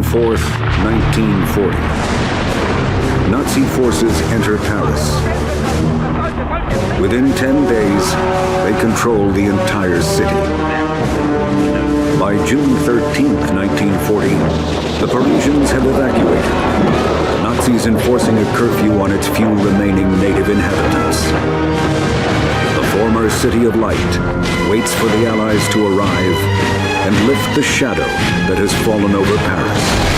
4th, 1940. Nazi forces enter Paris. Within 10 days, they control the entire city. By June 13th, 1940, the Parisians have evacuated, Nazis enforcing a curfew on its few remaining native inhabitants. The former City of Light waits for the Allies to arrive and lift the shadow that has fallen over Paris.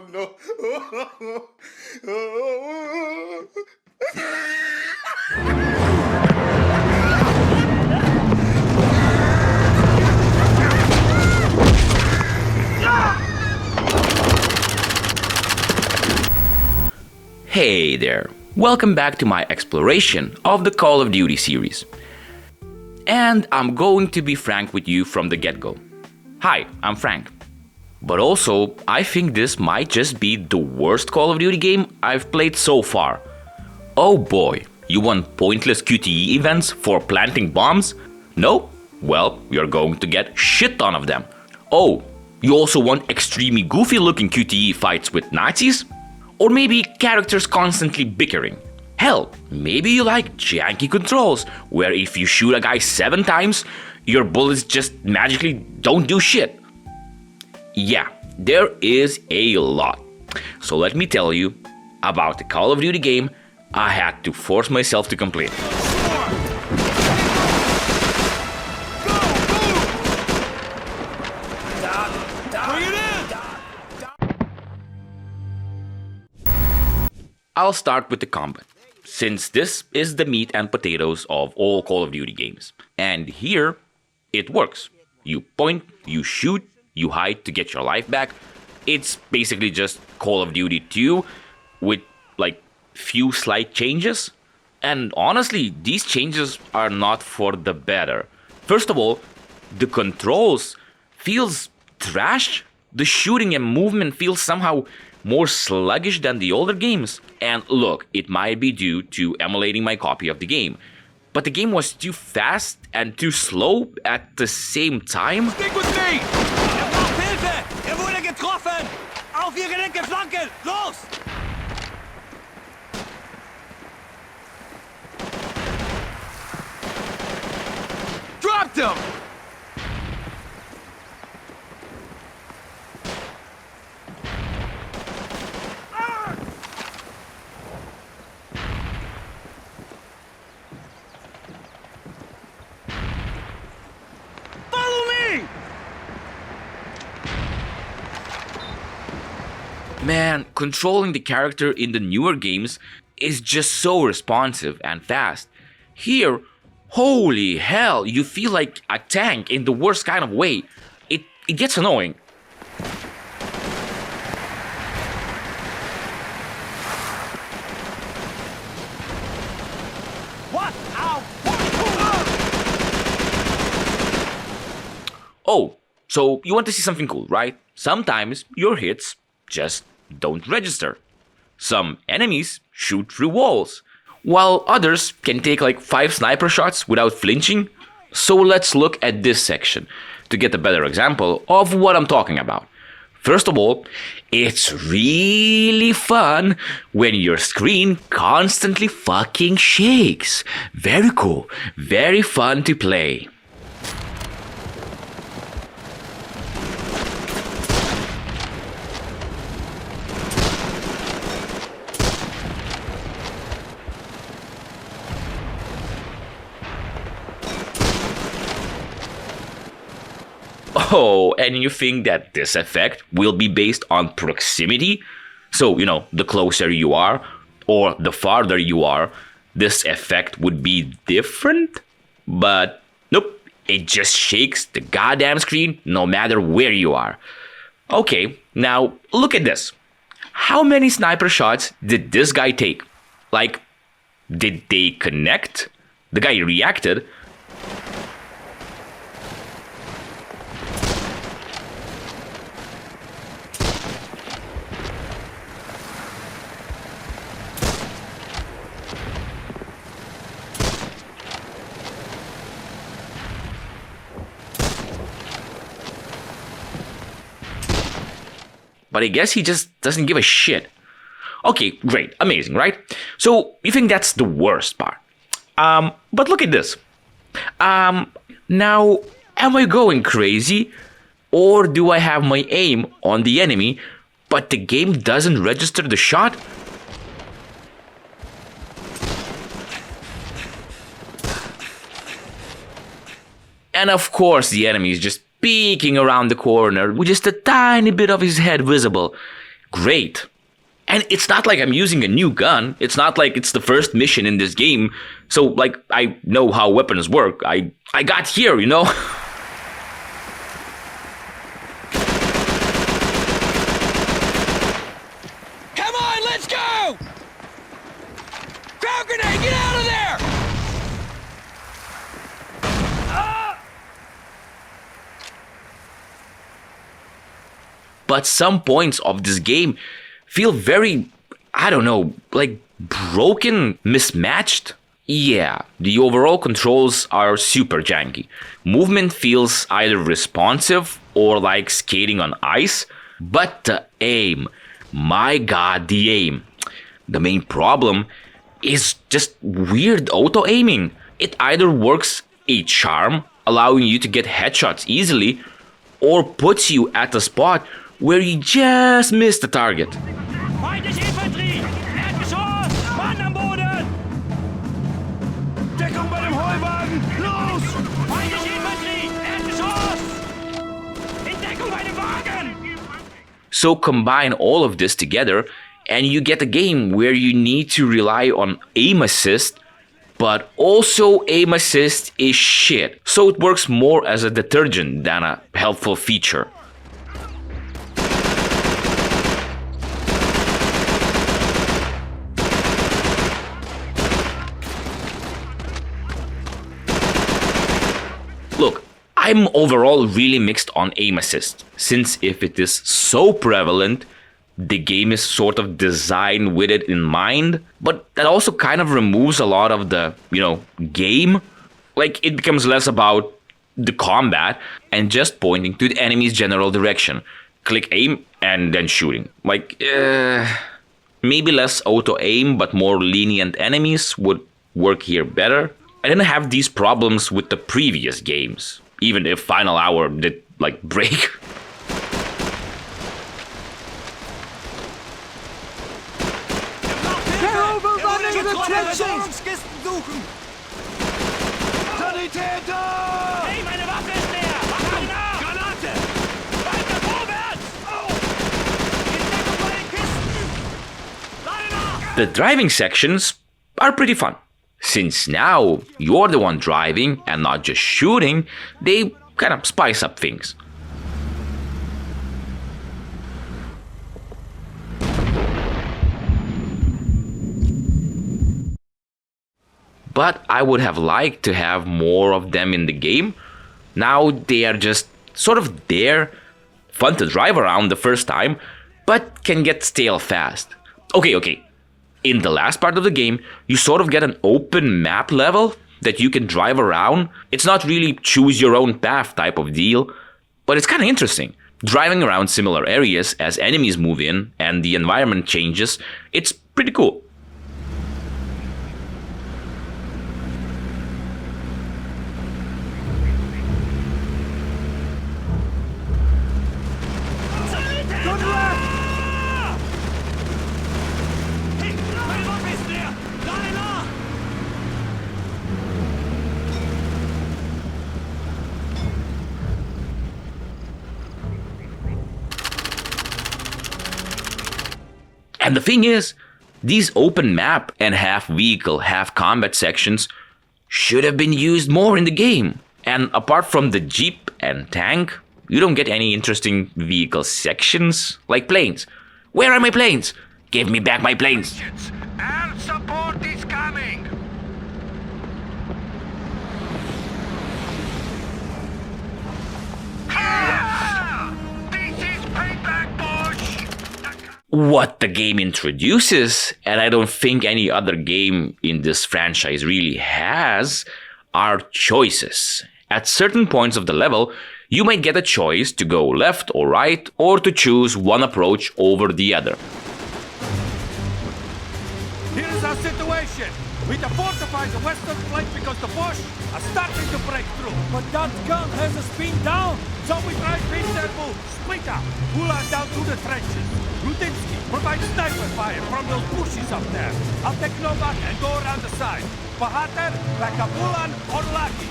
No. Hey there, welcome back to my exploration of the Call of Duty series. And I'm going to be frank with you from the get-go. Hi, I'm Frank. But also, I think this might just be the worst Call of Duty game I've played so far. Oh boy, you want pointless QTE events for planting bombs? No? Well, you're going to get shit ton of them. Oh, you also want extremely goofy looking QTE fights with Nazis? Or maybe characters constantly bickering? Hell, maybe you like janky controls, where if you shoot a guy 7 times, your bullets just magically don't do shit. Yeah, there is a lot. So let me tell you about the Call of Duty game I had to force myself to complete. I'll start with the combat, since this is the meat and potatoes of all Call of Duty games. And here, it works. You point, you shoot, you hide to get your life back. It's basically just Call of Duty 2 with like few slight changes. And honestly, these changes are not for the better. First of all, the controls feels trash. The shooting and movement feels somehow more sluggish than the older games. And look, it might be due to emulating my copy of the game. But the game was too fast and too slow at the same time. Stick with me! Hilfe! Wurde getroffen! Auf Ihre linke Flanke! Los! Dropped him! Man, controlling the character in the newer games is just so responsive and fast. Here, holy hell, you feel like a tank in the worst kind of way. It gets annoying. What? Ow! Oh, so you want to see something cool, right? Sometimes your hits just don't register. Some enemies shoot through walls, while others can take like 5 sniper shots without flinching. So let's look at this section to get a better example of what I'm talking about. First of all, it's really fun when your screen constantly fucking shakes. Very cool, very fun to play. Oh, and you think that this effect will be based on proximity? So, the closer you are, or the farther you are, this effect would be different? But nope, it just shakes the goddamn screen no matter where you are. Okay, now look at this. How many sniper shots did this guy take? Like, did they connect? The guy reacted, but I guess he just doesn't give a shit. Okay, great, amazing, right? So you think that's the worst part. But look at this. Now, am I going crazy? Or do I have my aim on the enemy, but the game doesn't register the shot? And of course the enemy is just peeking around the corner with just a tiny bit of his head visible. Great. And it's not like I'm using a new gun. It's not like it's the first mission in this game. So, like, I know how weapons work. I got here, you know? Come on, let's go! Crowd grenade, get out of there! But some points of this game feel very, I don't know, like broken, mismatched. Yeah, the overall controls are super janky. Movement feels either responsive or like skating on ice. But the aim, my god, the aim. The main problem is just weird auto-aiming. It either works a charm, allowing you to get headshots easily, or puts you at a spot where you just miss the target. Feindliche Infanterie! Erdgeschoss! Mann am Boden! Deckung bei dem Heuwagen! Los! Feindliche Infanterie! Erdgeschoss! In Deckung bei dem Wagen! So combine all of this together and you get a game where you need to rely on aim assist, but also aim assist is shit. So it works more as a detergent than a helpful feature. Look, I'm overall really mixed on aim assist, since if it is so prevalent, the game is sort of designed with it in mind, but that also kind of removes a lot of the, game. Like, it becomes less about the combat and just pointing to the enemy's general direction. Click aim and then shooting. Like, maybe less auto-aim but more lenient enemies would work here better. I didn't have these problems with the previous games, even if Final Hour did, break. Versorgungskisten suchen! Sanitäter! Hey, meine Waffe ist leer! Mach mal nach! Granate! Weiter vorwärts! Oh! In Deckung bei den Kisten! Lade nach! The driving sections are pretty fun. Since now you're the one driving and not just shooting, they kind of spice up things. But I would have liked to have more of them in the game. Now they are just sort of there, fun to drive around the first time, but can get stale fast. Okay. In the last part of the game, you sort of get an open map level that you can drive around. It's not really choose your own path type of deal, but it's kind of interesting. Driving around similar areas as enemies move in and the environment changes, it's pretty cool. And the thing is, these open map and half vehicle, half combat sections should have been used more in the game. And apart from the Jeep and tank, you don't get any interesting vehicle sections like planes. Where are my planes? Give me back my planes. And support is coming! This is payback, boys! What the game introduces, and I don't think any other game in this franchise really has, are choices. At certain points of the level, You might get a choice to go left or right, or to choose one approach over the other. Here is our situation. We to fortify the western flank because the Bosch are starting to break through. But that gun has us pinned down, so we try to beat their move. Split up, pull out down to the trenches. Rutinsky, provide sniper fire from those bushes up there. I'll take Novak and go around the side. Bahater, back up Ulan or Lucky.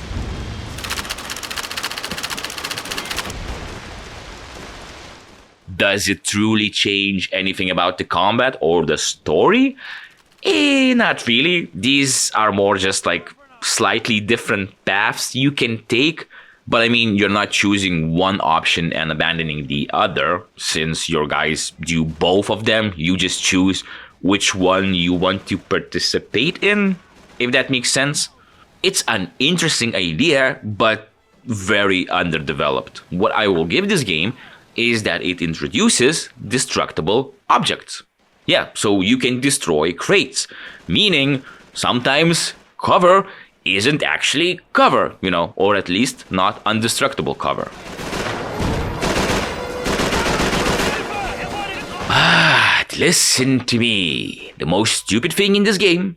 Does it truly change anything about the combat or the story? Not really. These are more just like slightly different paths you can take. But I mean, you're not choosing one option and abandoning the other. Since your guys do both of them, you just choose which one you want to participate in, if that makes sense. It's an interesting idea, but very underdeveloped. What I will give this game is that it introduces destructible objects. Yeah, so you can destroy crates, meaning sometimes cover isn't actually cover, or at least not undestructible cover. But listen to me. The most stupid thing in this game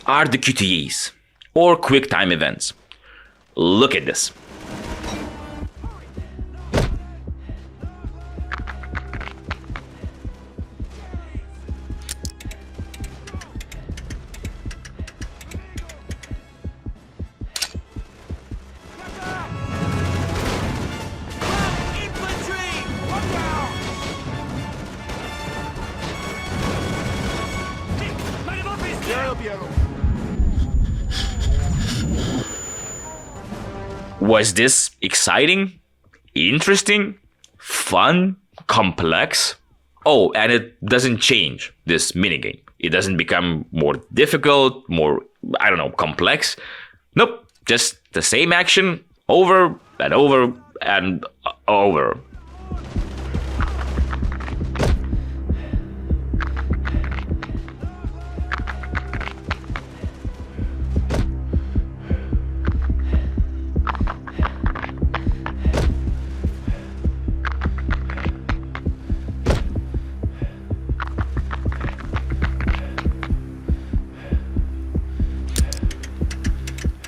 are the QTEs, or quick time events. Look at this. Was this exciting, interesting, fun, complex? Oh, and it doesn't change this minigame. It doesn't become more difficult, more, complex. Nope, just the same action over and over and over.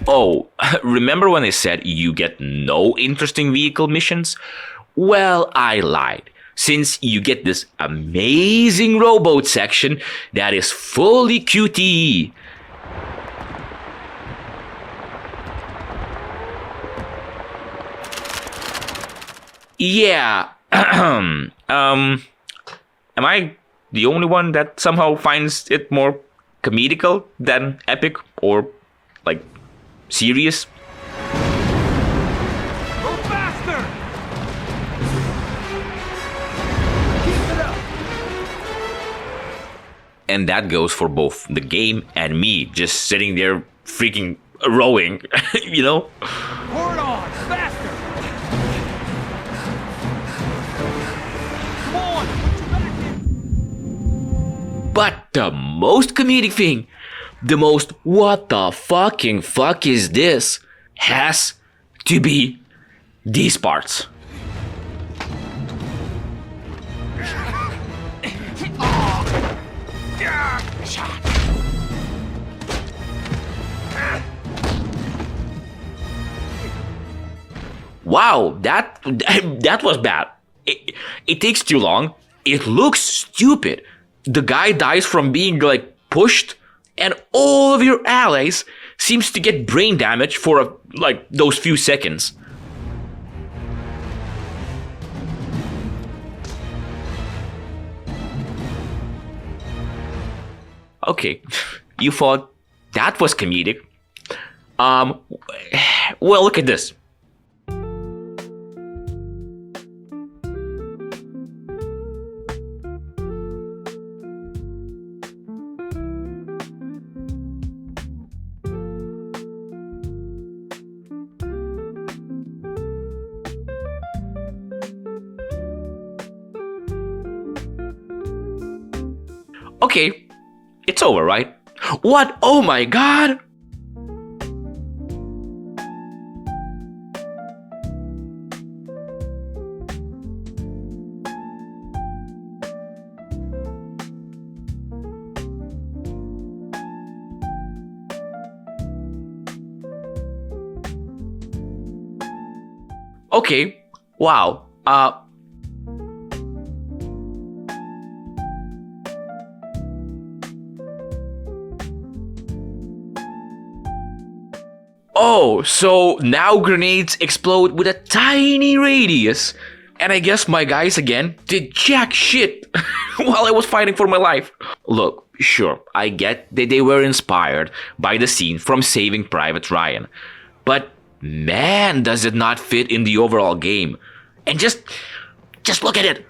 Oh, remember when I said you get no interesting vehicle missions? Well, I lied. Since you get this amazing rowboat section that is fully QTE. Yeah. Am I the only one that somehow finds it more comedical than epic or serious? Go faster! Keep it up! And that goes for both the game and me just sitting there freaking rowing, Pour it on! Faster! Come on! Put your back in! But the most comedic thing, the most what the fucking fuck is this, has to be these parts. Wow, that was bad. It takes too long. It looks stupid. The guy dies from being pushed, and all of your allies seems to get brain damage for those few seconds. Okay, you thought that was comedic. Well, look at this. Okay, it's over, right? What? Oh my god! Okay, wow. Oh, so now grenades explode with a tiny radius. And I guess my guys again did jack shit while I was fighting for my life. Look, sure, I get that they were inspired by the scene from Saving Private Ryan. But man, does it not fit in the overall game. And just look at it.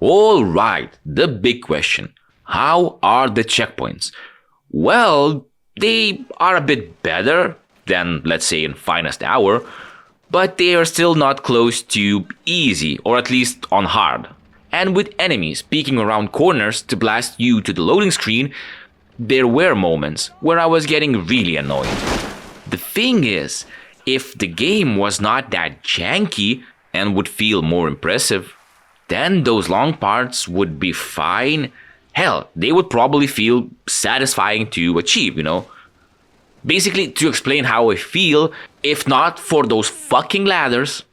Alright, the big question. How are the checkpoints? Well, they are a bit better than, let's say, in Finest Hour, but they are still not close to easy, or at least on hard. And with enemies peeking around corners to blast you to the loading screen, there were moments where I was getting really annoyed. The thing is, if the game was not that janky and would feel more impressive, then those long parts would be fine. Hell, they would probably feel satisfying to achieve, you know? Basically, to explain how I feel, if not for those fucking ladders,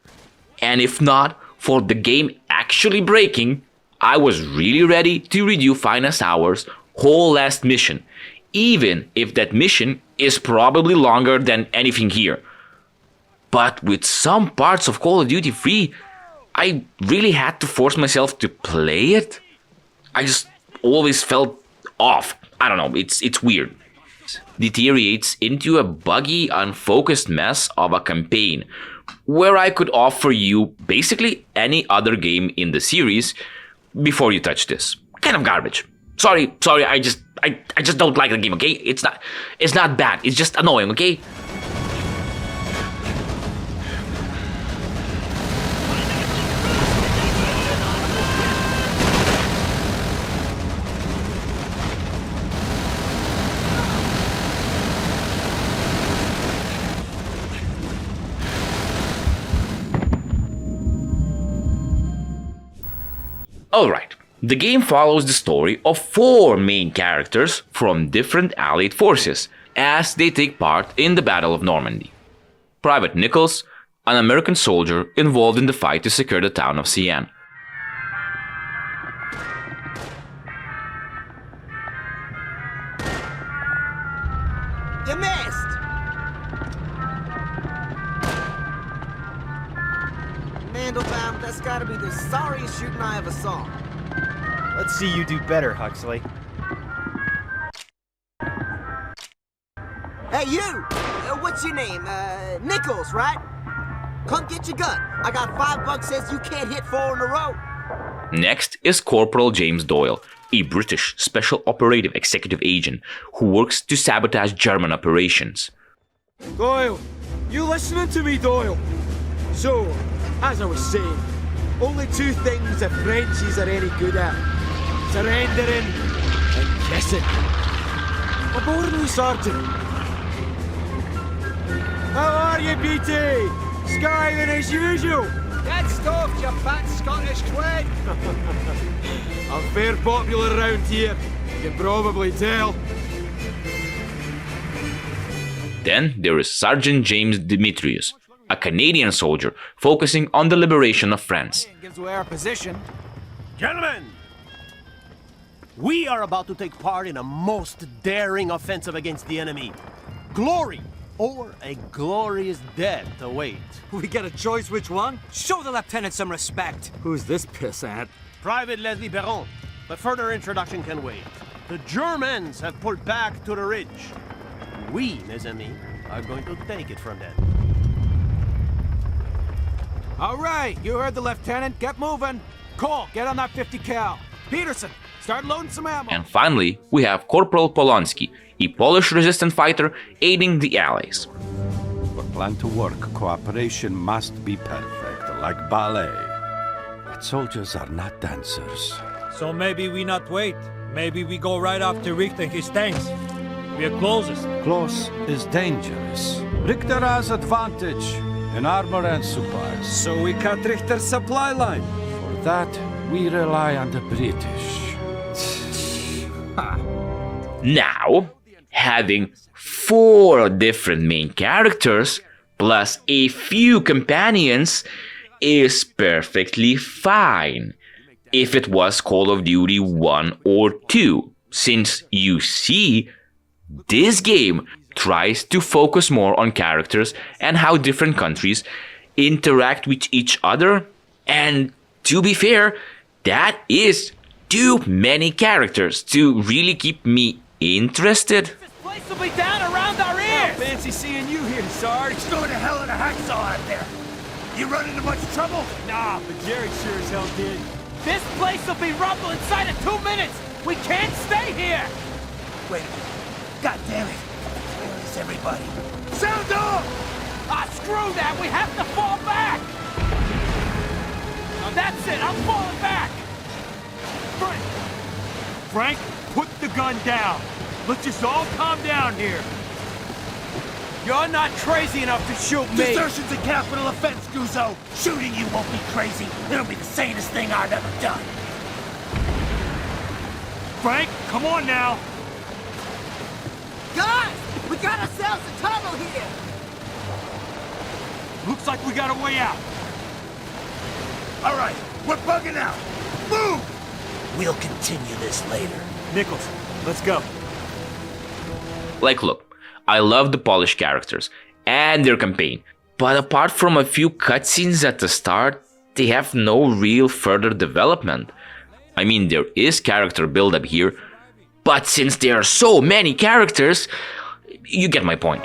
and if not for the game actually breaking, I was really ready to redo Finest Hour's whole last mission, even if that mission is probably longer than anything here. But with some parts of Call of Duty 3, I really had to force myself to play it. I just always felt off. I don't know, it's weird. Deteriorates into a buggy, unfocused mess of a campaign where I could offer you basically any other game in the series before you touch this. Kind of garbage. Sorry, I just don't like the game, okay? It's not bad, it's just annoying, okay? Alright, the game follows the story of 4 main characters from different Allied forces as they take part in the Battle of Normandy. Private Nichols, an American soldier involved in the fight to secure the town of Sian. You missed! Mandelbaum, that's gotta be the sorriest shooting I ever saw. Let's see you do better, Huxley. Hey, you! What's your name? Nichols, right? Come get your gun. I got $5 says you can't hit 4 in a row. Next is Corporal James Doyle, a British Special Operative Executive Agent who works to sabotage German operations. Doyle, you listening to me, Doyle? So, as I was saying, only 2 things the Frenchies are any good at. Surrendering and kissing. Aboard me, Sergeant. How are you, BT? Skiving as usual. Get stuffed, you fat Scottish twig! I'm fair popular around here, you can probably tell. Then there is Sergeant James Demetrius, a Canadian soldier focusing on the liberation of France. Gives away our position. Gentlemen! We are about to take part in a most daring offensive against the enemy. Glory or a glorious death await. We get a choice which one? Show the lieutenant some respect. Who's this pissant? Private Leslie Perron, but further introduction can wait. The Germans have pulled back to the ridge. We, mes amis, are going to take it from them. All right, you heard the lieutenant. Get moving. Cole, get on that 50 cal. Peterson, start loading some ammo. And finally, we have Corporal Polonsky, a Polish resistant fighter aiding the Allies. For plan to work, cooperation must be perfect, like ballet. But soldiers are not dancers. So maybe we not wait. Maybe we go right after Richter and his tanks. We are closest. Close is dangerous. Richter has advantage in armor and supplies. So we cut Richter's supply line. For that, we rely on the British. Now, having 4 different main characters plus a few companions is perfectly fine if it was Call of Duty 1 or 2, since you see, this game tries to focus more on characters and how different countries interact with each other, and to be fair, that is too many characters to really keep me interested. This place will be down around our ears! Fancy seeing you here, Sarge. Go to hell in a hacksaw out there! You run into much trouble? Nah, but Jerry sure as hell did. This place will be rubble inside of 2 minutes! We can't stay here! Wait a minute. God damn it. Where is everybody? Sound off! Ah, screw that! We have to fall back! Now that's it! I'm falling back! Frank, put the gun down. Let's just all calm down here. You're not crazy enough to shoot me! Desertion's a capital offense, Guzzo. Shooting you won't be crazy. It'll be the sanest thing I've ever done. Frank, come on now. Guys, we got ourselves a tunnel here. Looks like we got a way out. All right, we're bugging out. Move! We'll continue this later. Nichols, let's go. Like, look, I love the Polish characters and their campaign, but apart from a few cutscenes at the start, they have no real further development. I mean, there is character build-up here, but since there are so many characters, you get my point.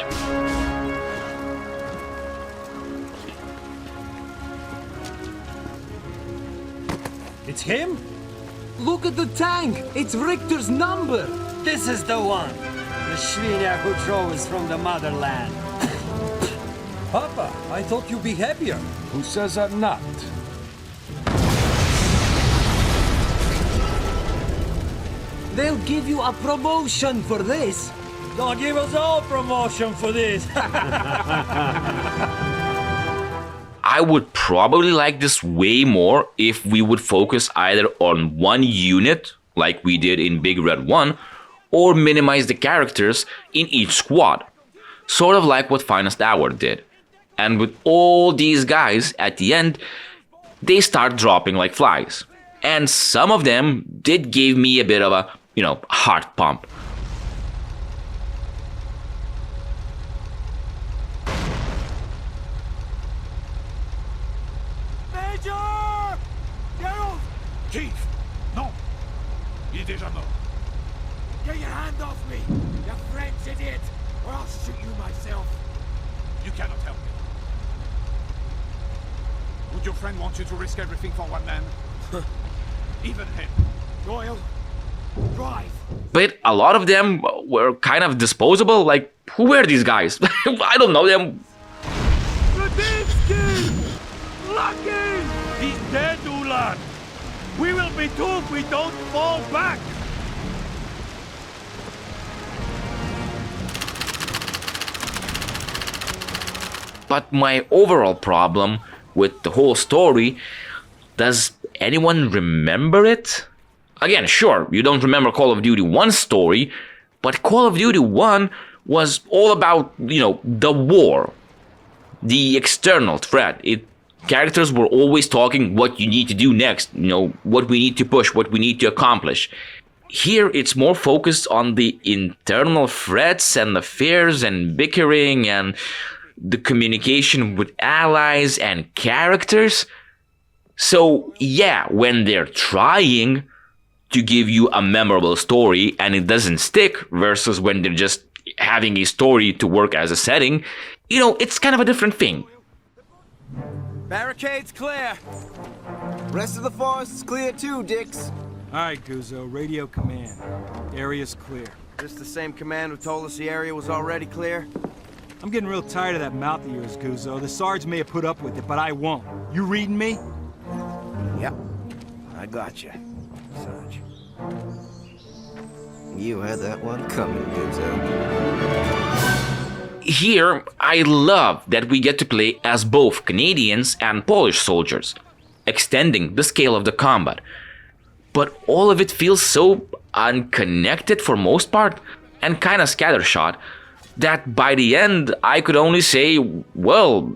It's him? Look at the tank! It's Richter's number! This is the one. The Schwiniak who drove us from the motherland. Papa, I thought you'd be happier. Who says I'm not? They'll give you a promotion for this. They'll give us all promotion for this. I would probably like this way more if we would focus either on one unit, like we did in Big Red 1, or minimize the characters in each squad, sort of like what Finest Hour did. And with all these guys, at the end, they start dropping like flies. And some of them did give me a bit of a, heart pump. Major! Gerald! Chief, non. Il est déjà mort. Get your hand off me! You French idiot! Or I'll shoot you myself! You cannot help me. Would your friend want you to risk everything for one man? Even him. Doyle, drive! But a lot of them were kind of disposable. Like, who were these guys? I don't know them. Radinsky! Lucky! He's dead, Ulan! We will be doomed if we don't fall back! But my overall problem with the whole story, does anyone remember it? Again, sure, you don't remember Call of Duty 1's story, but Call of Duty 1 was all about, the war, the external threat. Characters were always talking what you need to do next, what we need to push, what we need to accomplish. Here, it's more focused on the internal threats and affairs and bickering and the communication with allies and characters. So yeah, when they're trying to give you a memorable story and it doesn't stick versus when they're just having a story to work as a setting, it's kind of a different thing. Barricades clear! Rest of the forest is clear too, Dix. All right, Guzzo, radio command. Area's clear. This the same command who told us the area was already clear? I'm getting real tired of that mouth of yours, Guzzo. The Sarge may have put up with it, but I won't. You reading me? Yep. I got you, Sarge. You had that one coming, Guzzo. Here, I love that we get to play as both Canadians and Polish soldiers, extending the scale of the combat. But all of it feels so unconnected for most part, and kinda scattershot that by the end I could only say, well,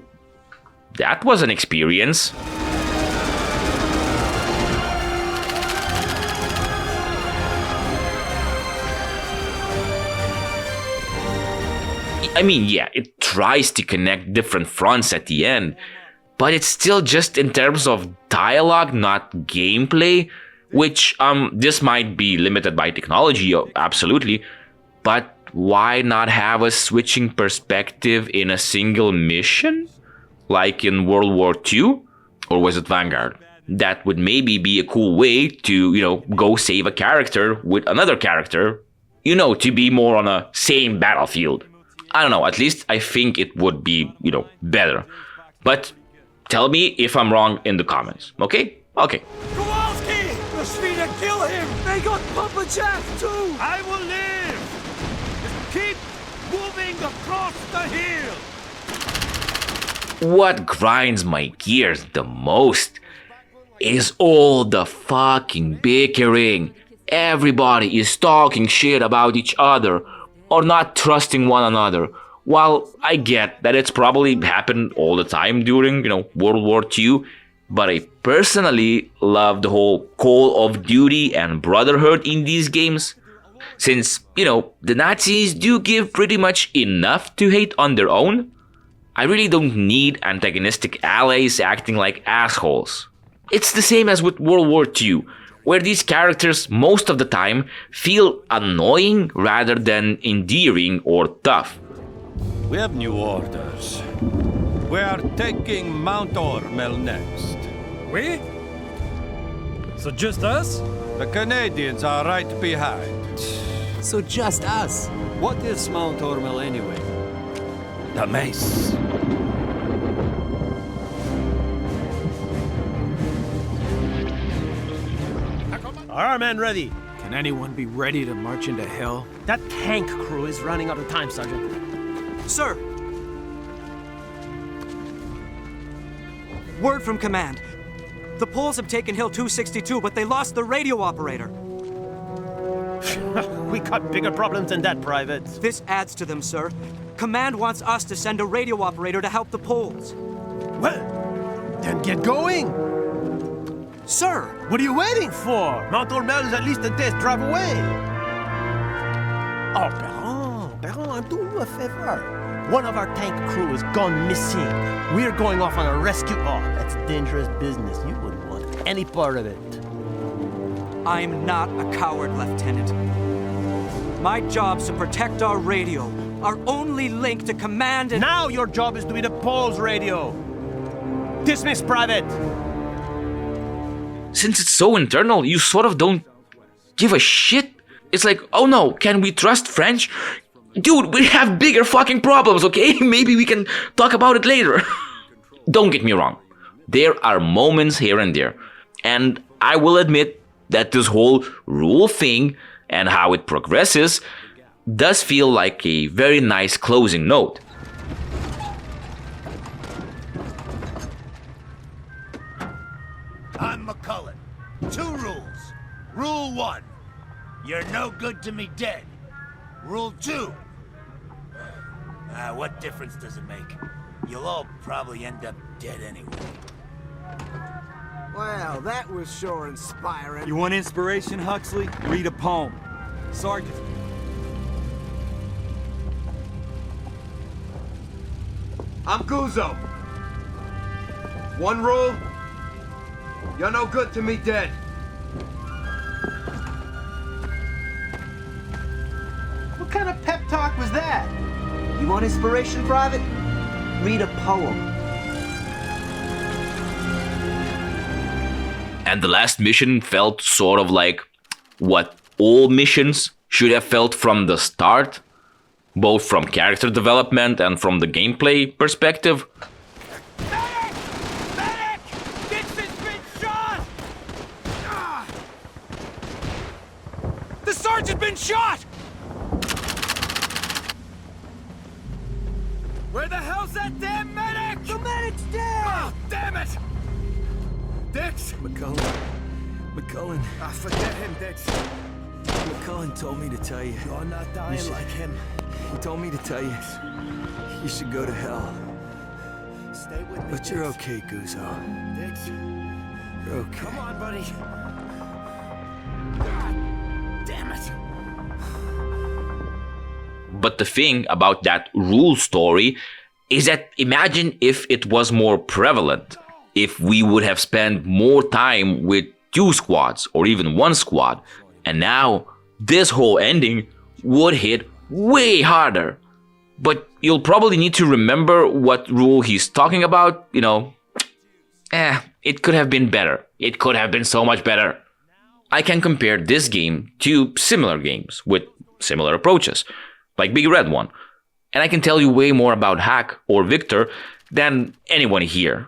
that was an experience. I mean, yeah, it tries to connect different fronts at the end, but it's still just in terms of dialogue, not gameplay, which, this might be limited by technology, absolutely, but why not have a switching perspective in a single mission? Like in World War II? Or was it Vanguard? That would maybe be a cool way to, go save a character with another character, to be more on a same battlefield. I don't know, at least I think it would be, better. But tell me if I'm wrong in the comments, okay? Okay. Kowalski! The Sweden kill him! They got Papa Jack too! I will live! Just keep moving across the hill! What grinds my gears the most is all the fucking bickering. Everybody is talking shit about each other or not trusting one another. While I get that it's probably happened all the time during, World War II, but I personally love the whole Call of Duty and brotherhood in these games. Since, the Nazis do give pretty much enough to hate on their own, I really don't need antagonistic allies acting like assholes. It's the same as with World War II, where these characters most of the time feel annoying rather than endearing or tough. We have new orders. We are taking Mount Ormel next. We? So just us? The Canadians are right behind. So just us. What is Mount Ormel anyway? The mace. Are our men ready? Can anyone be ready to march into hell? That tank crew is running out of time, Sergeant. Sir! Word from command. The Poles have taken Hill 262, but they lost the radio operator. We got bigger problems than that, Private. This adds to them, sir. Command wants us to send a radio operator to help the Poles. Well, then get going. Sir! What are you waiting for? Mount Ormel is at least a day's drive away. Oh, Perron, do a favor. One of our tank crew has gone missing. We're going off on a rescue. Oh, that's dangerous business. You wouldn't want any part of it. I'm not a coward, Lieutenant. My job's to protect our radio, our only link to command and— Now your job is to be the Poles' radio. Dismiss, Private. Since it's so internal, you sort of don't give a shit. It's like, oh no, can we trust French? Dude, we have bigger fucking problems, okay? Maybe we can talk about it later. Don't get me wrong. There are moments here and there. And I will admit that this whole rule thing and how it progresses does feel like a very nice closing note. I'm McCullen. 2 rules. Rule 1. You're no good to me dead. Rule 2. What difference does it make? You'll all probably end up dead anyway. Well, that was sure inspiring. You want inspiration, Huxley? Read a poem. Sergeant. I'm Guzzo. 1 rule. You're no good to me dead. What kind of pep talk was that? You want inspiration, Private? Read a poem. And the last mission felt sort of like what all missions should have felt from the start, both from character development and from the gameplay perspective. Medic! Medic! Dixon's been shot! The sergeant's been shot! Where the hell's that damn medic? The medic's dead! Oh, damn it! Dix! McCullen. Forget him, Dix. Cullen told me to tell you. You're not dying like him. He told me to tell you. You should go to hell. Stay with me. But you're Dix. okay, Guzzo. Dix. You're okay. Come on, buddy. God damn it. But the thing about that rule story is that imagine if it was more prevalent, if we would have spent more time with 2 squads or even 1 squad, and now this whole ending would hit way harder. But you'll probably need to remember what rule he's talking about, it could have been better. It could have been so much better. I can compare this game to similar games with similar approaches, like Big Red One, and I can tell you way more about Hack or Victor than anyone here.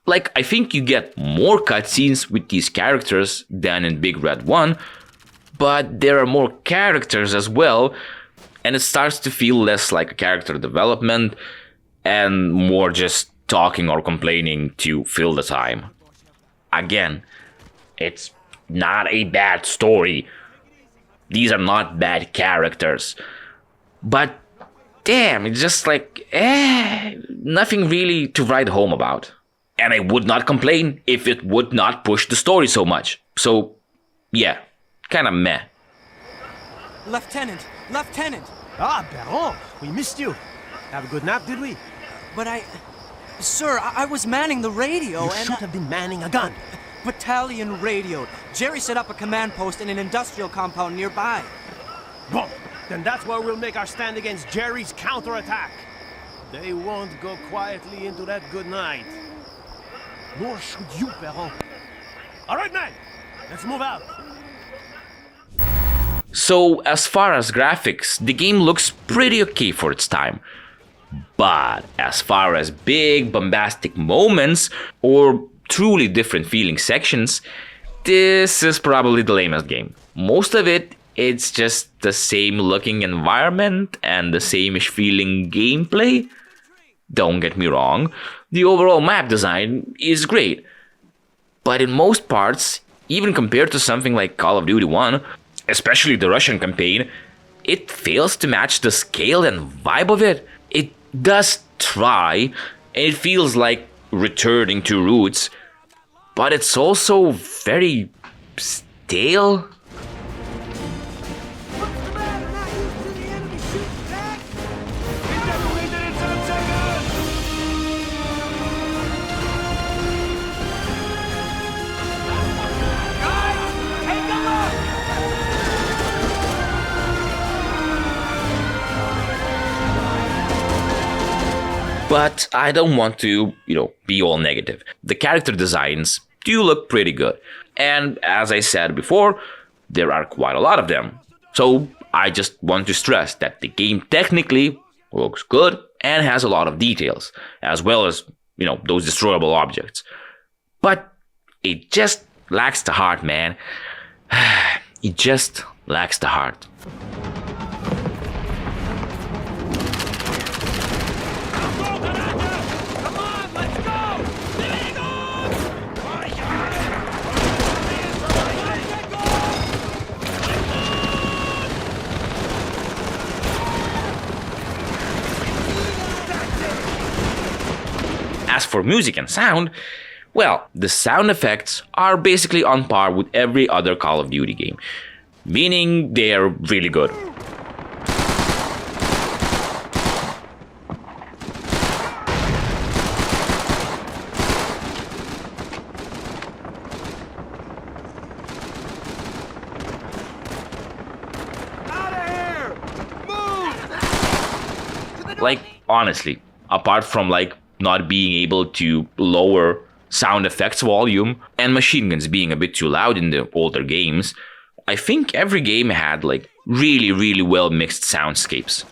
Like, I think you get more cutscenes with these characters than in Big Red 1, but there are more characters as well, and it starts to feel less like a character development and more just talking or complaining to fill the time. Again, it's not a bad story. These are not bad characters. But damn, it's just like, nothing really to write home about. And I would not complain if it would not push the story so much. So, yeah, kinda meh. Lieutenant! Lieutenant! Ah, Baron, we missed you. Have a good nap, did we? But Sir, I was manning the radio You and... should have been manning a gun. Battalion radioed. Jerry set up a command post in an industrial compound nearby. Bon, then that's where we'll make our stand against Jerry's counterattack. They won't go quietly into that good night. Nor should you, Baron. All right, man, let's move out. So, as far as graphics, the game looks pretty okay for its time. But as far as big, bombastic moments or truly different feeling sections, this is probably the lamest game. Most of it's just the same looking environment and the same-ish feeling gameplay. Don't get me wrong, the overall map design is great. But in most parts, even compared to something like Call of Duty 1, especially the Russian campaign, it fails to match the scale and vibe of it. It does try, and it feels like returning to roots, but it's also very stale. But I don't want to, be all negative. The character designs do look pretty good. And as I said before, there are quite a lot of them. So I just want to stress that the game technically looks good and has a lot of details, as well as, those destroyable objects. But it just lacks the heart, man. It just lacks the heart. As for music and sound, well, the sound effects are basically on par with every other Call of Duty game, meaning they are really good. Like, honestly, apart from not being able to lower sound effects volume and machine guns being a bit too loud in the older games, I think every game had really, really well mixed soundscapes.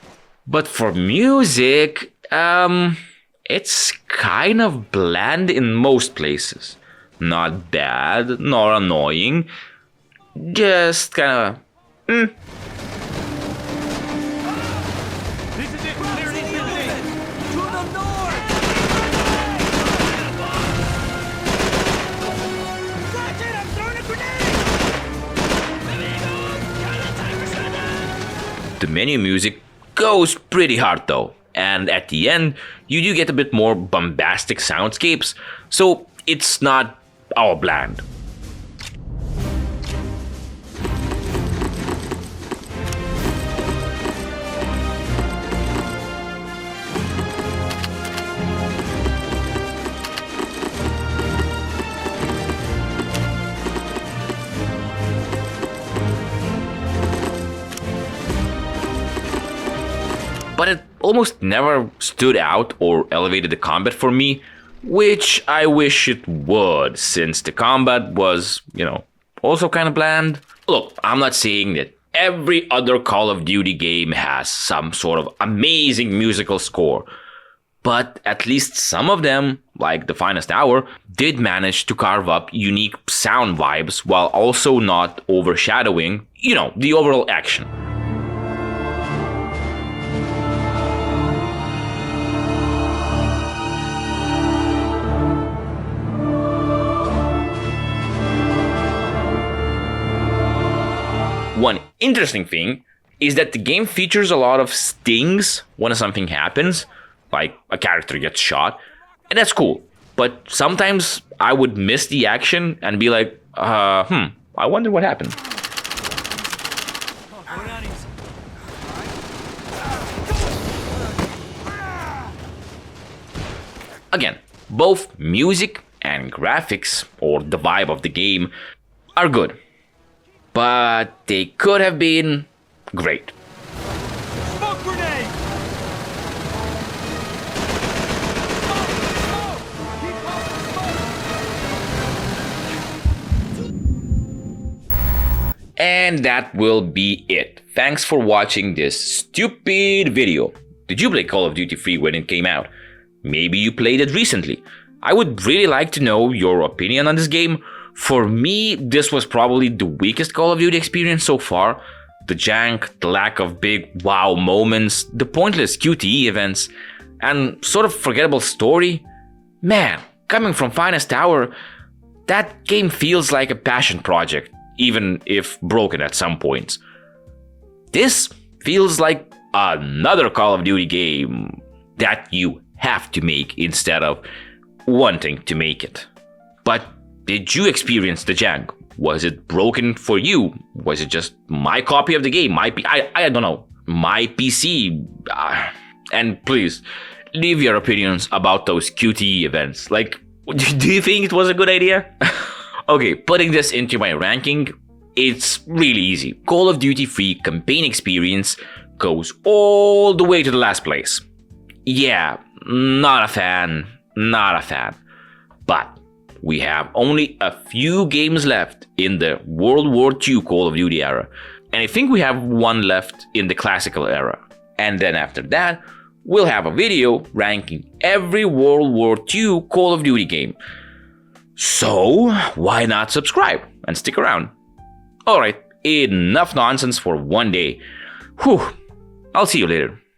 But for music, it's kind of bland in most places. Not bad, nor annoying, just kind of The menu music goes pretty hard though, and at the end, you do get a bit more bombastic soundscapes, so it's not all bland. But it almost never stood out or elevated the combat for me, which I wish it would, since the combat was, also kind of bland. Look, I'm not saying that every other Call of Duty game has some sort of amazing musical score, but at least some of them, like The Finest Hour, did manage to carve up unique sound vibes while also not overshadowing, the overall action. One interesting thing is that the game features a lot of stings when something happens, like a character gets shot, and that's cool. But sometimes I would miss the action and be like, I wonder what happened. Again, both music and graphics, or the vibe of the game, are good. But they could have been great. Smoke grenade! And that will be it. Thanks for watching this stupid video. Did you play Call of Duty 3 when it came out? Maybe you played it recently. I would really like to know your opinion on this game. For me, this was probably the weakest Call of Duty experience so far. The jank, the lack of big wow moments, the pointless QTE events, and sort of forgettable story. Man, coming from Finest Hour, that game feels like a passion project, even if broken at some points. This feels like another Call of Duty game that you have to make instead of wanting to make it. But did you experience the jank? Was it broken for you? Was it just my copy of the game? I don't know. My PC? And please, leave your opinions about those QTE events. Like, do you think it was a good idea? Okay, putting this into my ranking, it's really easy. Call of Duty 3 campaign experience goes all the way to the last place. Yeah, not a fan. But we have only a few games left in the World War II Call of Duty era. And I think we have one left in the classical era. And then after that, we'll have a video ranking every World War II Call of Duty game. So, why not subscribe and stick around? Alright, enough nonsense for one day. Whew, I'll see you later.